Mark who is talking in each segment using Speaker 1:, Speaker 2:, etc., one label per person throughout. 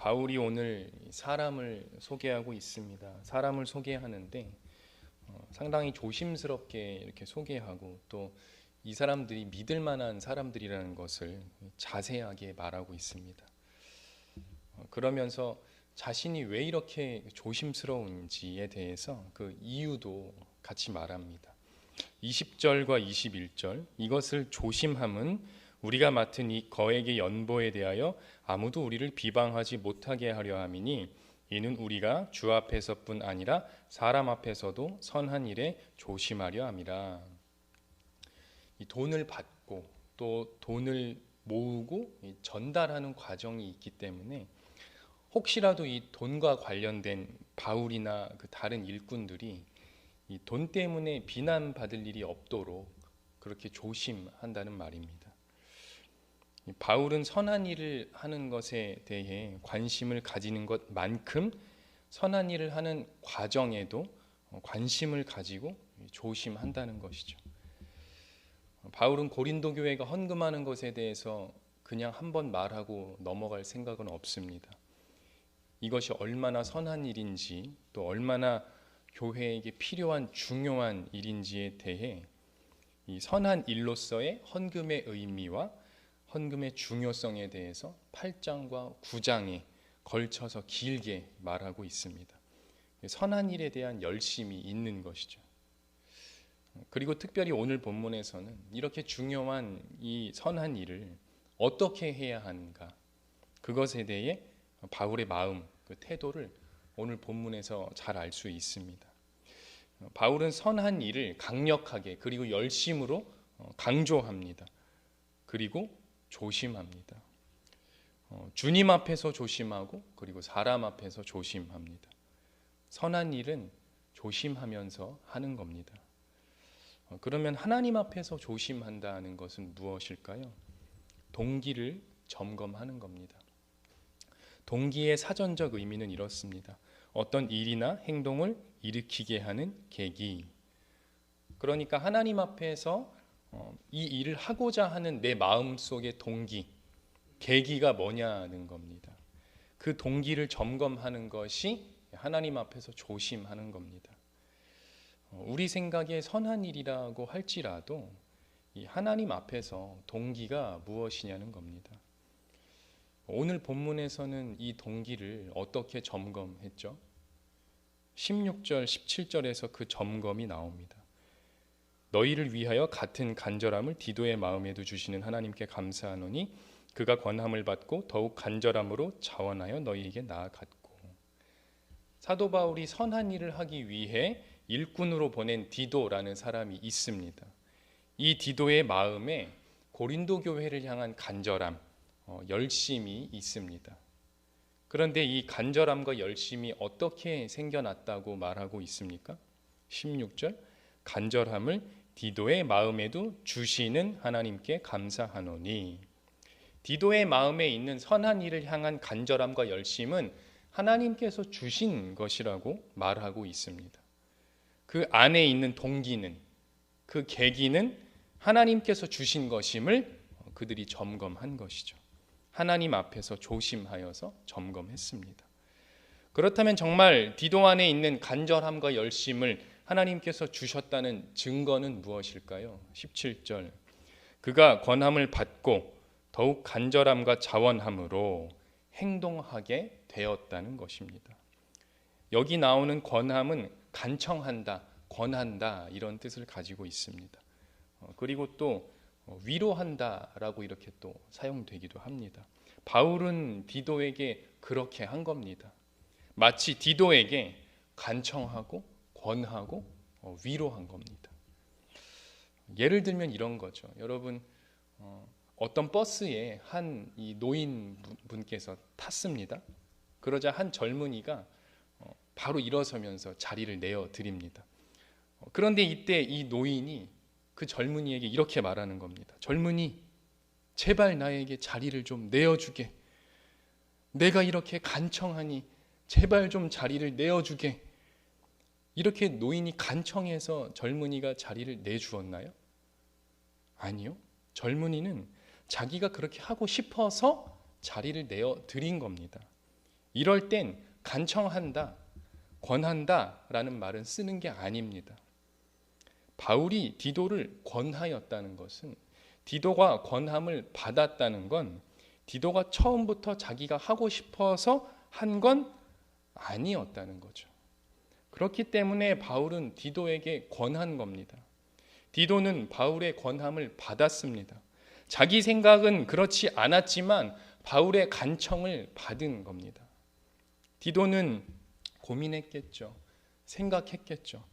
Speaker 1: 바울이 오늘 사람을 소개하고 있습니다. 사람을 소개하는데 상당히 조심스럽게 이렇게 소개하고 또 이 사람들이 믿을 만한 사람들이라는 것을 자세하게 말하고 있습니다. 그러면서 자신이 왜 이렇게 조심스러운지에 대해서 그 이유도 같이 말합니다. 20절과 21절, 이것을 조심함은 우리가 맡은 이 거액의 연보에 대하여 아무도 우리를 비방하지 못하게 하려 함이니 이는 우리가 주 앞에서뿐 아니라 사람 앞에서도 선한 일에 조심하려 함이라. 이 돈을 받고 또 돈을 모으고 전달하는 과정이 있기 때문에 혹시라도 이 돈과 관련된 바울이나 그 다른 일꾼들이 이 돈 때문에 비난받을 일이 없도록 그렇게 조심한다는 말입니다. 바울은 선한 일을 하는 것에 대해 관심을 가지는 것만큼 선한 일을 하는 과정에도 관심을 가지고 조심한다는 것이죠. 바울은 고린도 교회가 헌금하는 것에 대해서 그냥 한번 말하고 넘어갈 생각은 없습니다. 이것이 얼마나 선한 일인지 또 얼마나 교회에게 필요한 중요한 일인지에 대해 이 선한 일로서의 헌금의 의미와 헌금의 중요성에 대해서 8장과 9장에 걸쳐서 길게 말하고 있습니다. 선한 일에 대한 열심이 있는 것이죠. 그리고 특별히 오늘 본문에서는 이렇게 중요한 이 선한 일을 어떻게 해야 하는가, 그것에 대해 바울의 마음, 그 태도를 오늘 본문에서 잘 알 수 있습니다. 바울은 선한 일을 강력하게 그리고 열심으로 강조합니다. 그리고 조심합니다. 주님 앞에서 조심하고 그리고 사람 앞에서 조심합니다. 선한 일은 조심하면서 하는 겁니다. 그러면 하나님 앞에서 조심한다는 것은 무엇일까요? 동기를 점검하는 겁니다. 동기의 사전적 의미는 이렇습니다. 어떤 일이나 행동을 일으키게 하는 계기. 그러니까 하나님 앞에서 이 일을 하고자 하는 내 마음속의 동기, 계기가 뭐냐는 겁니다. 그 동기를 점검하는 것이 하나님 앞에서 조심하는 겁니다. 우리 생각에 선한 일이라고 할지라도 이 하나님 앞에서 동기가 무엇이냐는 겁니다. 오늘 본문에서는 이 동기를 어떻게 점검했죠? 16절, 17절에서 그 점검이 나옵니다. 너희를 위하여 같은 간절함을 디도의 마음에도 주시는 하나님께 감사하노니 그가 권함을 받고 더욱 간절함으로 자원하여 너희에게 나아갔고. 사도 바울이 선한 일을 하기 위해 일꾼으로 보낸 디도라는 사람이 있습니다. 이 디도의 마음에 고린도 교회를 향한 간절함, 열심이 있습니다. 그런데 이 간절함과 열심이 어떻게 생겨났다고 말하고 있습니까? 16절, 간절함을 디도의 마음에도 주시는 하나님께 감사하노니. 디도의 마음에 있는 선한 일을 향한 간절함과 열심은 하나님께서 주신 것이라고 말하고 있습니다. 그 안에 있는 동기는, 그 계기는 하나님께서 주신 것임을 그들이 점검한 것이죠. 하나님 앞에서 조심하여서 점검했습니다. 그렇다면 정말 디도 안에 있는 간절함과 열심을 하나님께서 주셨다는 증거는 무엇일까요? 17절, 그가 권함을 받고 더욱 간절함과 자원함으로 행동하게 되었다는 것입니다. 여기 나오는 권함은 간청한다, 권한다 이런 뜻을 가지고 있습니다. 그리고 또 위로한다라고 이렇게 또 사용되기도 합니다. 바울은 디도에게 그렇게 한 겁니다. 마치 디도에게 간청하고 권하고 위로한 겁니다. 예를 들면 이런 거죠. 여러분, 어떤 버스에 한 이 노인분께서 탔습니다. 그러자 한 젊은이가 바로 일어서면서 자리를 내어 드립니다. 그런데 이때 이 노인이 그 젊은이에게 이렇게 말하는 겁니다. 젊은이, 제발 나에게 자리를 좀 내어주게. 내가 이렇게 간청하니 제발 좀 자리를 내어주게. 이렇게 노인이 간청해서 젊은이가 자리를 내주었나요? 아니요. 젊은이는 자기가 그렇게 하고 싶어서 자리를 내어 드린 겁니다. 이럴 땐 간청한다, 권한다라는 말은 쓰는 게 아닙니다. 바울이 디도를 권하였다는 것은, 디도가 권함을 받았다는 건 디도가 처음부터 자기가 하고 싶어서 한 건 아니었다는 거죠. 그렇기 때문에 바울은 디도에게 권한 겁니다. 디도는 바울의 권함을 받았습니다. 자기 생각은 그렇지 않았지만 바울의 간청을 받은 겁니다. 디도는 고민했겠죠. 생각했겠죠.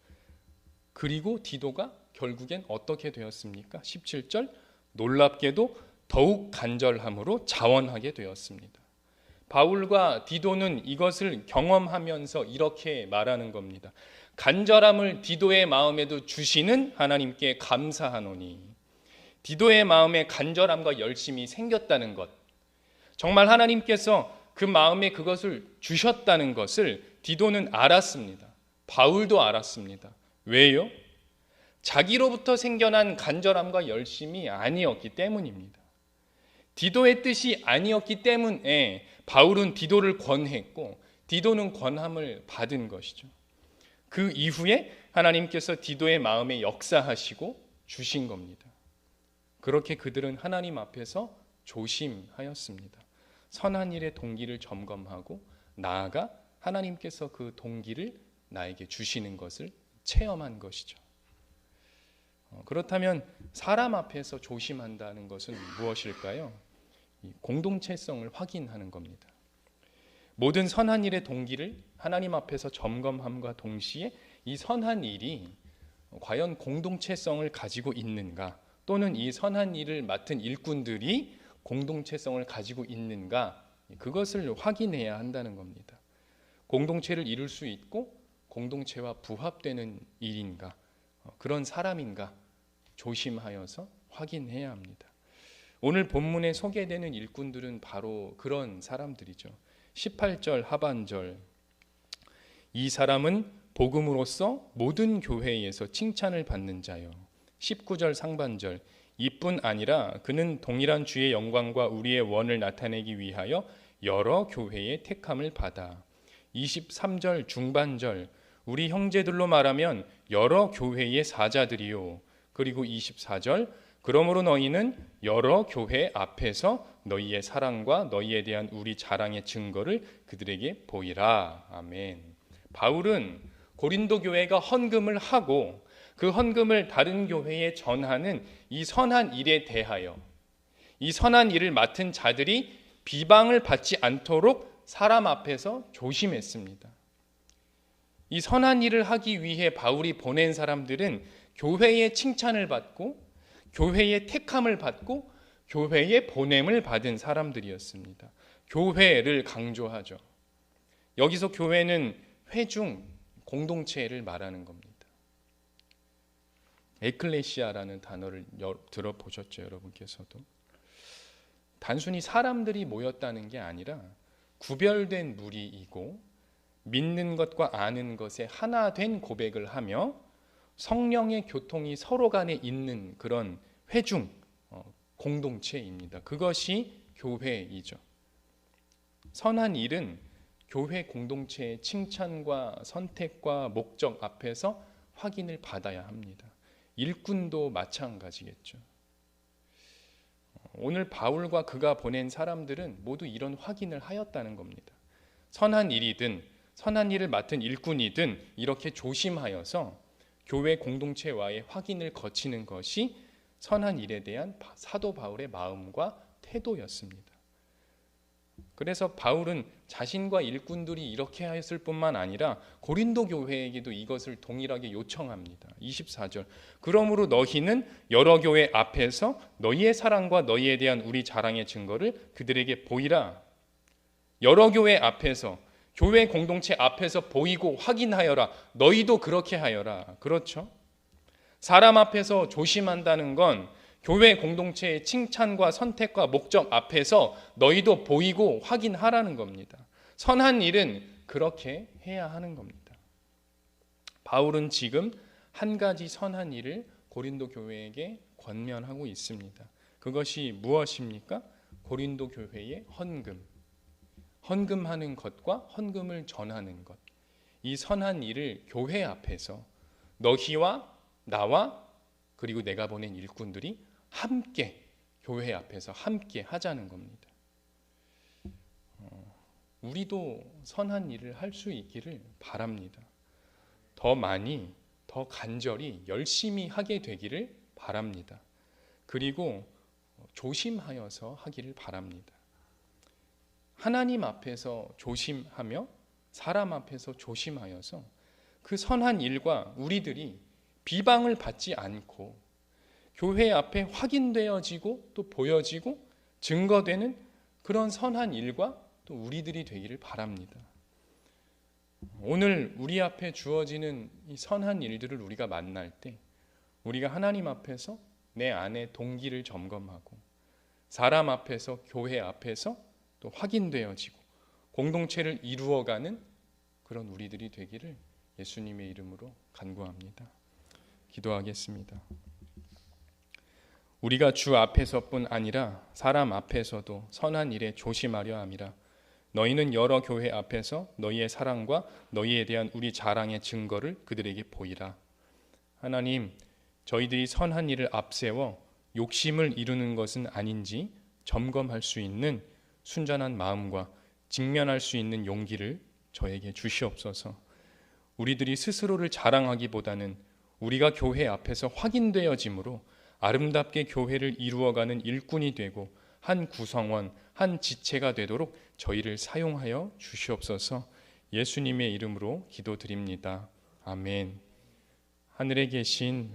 Speaker 1: 그리고 디도가 결국엔 어떻게 되었습니까? 17절, 놀랍게도 더욱 간절함으로 자원하게 되었습니다. 바울과 디도는 이것을 경험하면서 이렇게 말하는 겁니다. 간절함을 디도의 마음에도 주시는 하나님께 감사하노니. 디도의 마음에 간절함과 열심이 생겼다는 것, 정말 하나님께서 그 마음에 그것을 주셨다는 것을 디도는 알았습니다. 바울도 알았습니다. 왜요? 자기로부터 생겨난 간절함과 열심이 아니었기 때문입니다. 디도의 뜻이 아니었기 때문에 바울은 디도를 권했고 디도는 권함을 받은 것이죠. 그 이후에 하나님께서 디도의 마음에 역사하시고 주신 겁니다. 그렇게 그들은 하나님 앞에서 조심하였습니다. 선한 일의 동기를 점검하고 나아가 하나님께서 그 동기를 나에게 주시는 것을 체험한 것이죠. 그렇다면 사람 앞에서 조심한다는 것은 무엇일까요? 공동체성을 확인하는 겁니다. 모든 선한 일의 동기를 하나님 앞에서 점검함과 동시에 이 선한 일이 과연 공동체성을 가지고 있는가, 또는 이 선한 일을 맡은 일꾼들이 공동체성을 가지고 있는가, 그것을 확인해야 한다는 겁니다. 공동체를 이룰 수 있고 공동체와 부합되는 일인가, 그런 사람인가 조심하여서 확인해야 합니다. 오늘 본문에 소개되는 일꾼들은 바로 그런 사람들이죠. 18절 하반절, 이 사람은 복음으로써 모든 교회에서 칭찬을 받는 자요. 19절 상반절, 이뿐 아니라 그는 동일한 주의 영광과 우리의 원을 나타내기 위하여 여러 교회의 택함을 받아. 23절 중반절, 우리 형제들로 말하면 여러 교회의 사자들이요. 그리고 24절, 그러므로 너희는 여러 교회 앞에서 너희의 사랑과 너희에 대한 우리 자랑의 증거를 그들에게 보이라. 아멘. 바울은 고린도 교회가 헌금을 하고 그 헌금을 다른 교회에 전하는 이 선한 일에 대하여, 이 선한 일을 맡은 자들이 비방을 받지 않도록 사람 앞에서 조심했습니다. 이 선한 일을 하기 위해 바울이 보낸 사람들은 교회의 칭찬을 받고 교회의 택함을 받고 교회의 보냄을 받은 사람들이었습니다. 교회를 강조하죠. 여기서 교회는 회중, 공동체를 말하는 겁니다. 에클레시아라는 단어를 들어보셨죠, 여러분께서도? 단순히 사람들이 모였다는 게 아니라 구별된 무리이고 믿는 것과 아는 것에 하나 된 고백을 하며 성령의 교통이 서로 간에 있는 그런 회중, 공동체입니다. 그것이 교회이죠. 선한 일은 교회 공동체의 칭찬과 선택과 목적 앞에서 확인을 받아야 합니다. 일꾼도 마찬가지겠죠. 오늘 바울과 그가 보낸 사람들은 모두 이런 확인을 하였다는 겁니다. 선한 일이든 선한 일을 맡은 일꾼이든 이렇게 조심하여서 교회 공동체와의 확인을 거치는 것이 선한 일에 대한 사도 바울의 마음과 태도였습니다. 그래서 바울은 자신과 일꾼들이 이렇게 하였을 뿐만 아니라 고린도 교회에게도 이것을 동일하게 요청합니다. 24절, 그러므로 너희는 여러 교회 앞에서 너희의 사랑과 너희에 대한 우리 자랑의 증거를 그들에게 보이라. 여러 교회 앞에서, 교회 공동체 앞에서 보이고 확인하여라. 너희도 그렇게 하여라. 그렇죠? 사람 앞에서 조심한다는 건 교회 공동체의 칭찬과 선택과 목적 앞에서 너희도 보이고 확인하라는 겁니다. 선한 일은 그렇게 해야 하는 겁니다. 바울은 지금 한 가지 선한 일을 고린도 교회에게 권면하고 있습니다. 그것이 무엇입니까? 고린도 교회의 헌금. 헌금하는 것과 헌금을 전하는 것, 이 선한 일을 교회 앞에서 너희와 나와 그리고 내가 보낸 일꾼들이 함께 교회 앞에서 함께 하자는 겁니다. 우리도 선한 일을 할 수 있기를 바랍니다. 더 많이, 더 간절히 열심히 하게 되기를 바랍니다. 그리고 조심하여서 하기를 바랍니다. 하나님 앞에서 조심하며 사람 앞에서 조심하여서 그 선한 일과 우리들이 비방을 받지 않고 교회 앞에 확인되어지고 또 보여지고 증거되는 그런 선한 일과 또 우리들이 되기를 바랍니다. 오늘 우리 앞에 주어지는 이 선한 일들을 우리가 만날 때 우리가 하나님 앞에서 내 안의 동기를 점검하고 사람 앞에서 교회 앞에서 또 확인되어지고 공동체를 이루어가는 그런 우리들이 되기를 예수님의 이름으로 간구합니다. 기도하겠습니다. 우리가 주 앞에서뿐 아니라 사람 앞에서도 선한 일에 조심하려 함이라. 너희는 여러 교회 앞에서 너희의 사랑과 너희에 대한 우리 자랑의 증거를 그들에게 보이라. 하나님, 저희들이 선한 일을 앞세워 욕심을 이루는 것은 아닌지 점검할 수 있는 순전한 마음과 직면할 수 있는 용기를 저에게 주시옵소서. 우리들이 스스로를 자랑하기보다는 우리가 교회 앞에서 확인되어짐으로 아름답게 교회를 이루어가는 일꾼이 되고 한 구성원, 한 지체가 되도록 저희를 사용하여 주시옵소서. 예수님의 이름으로 기도드립니다. 아멘. 하늘에 계신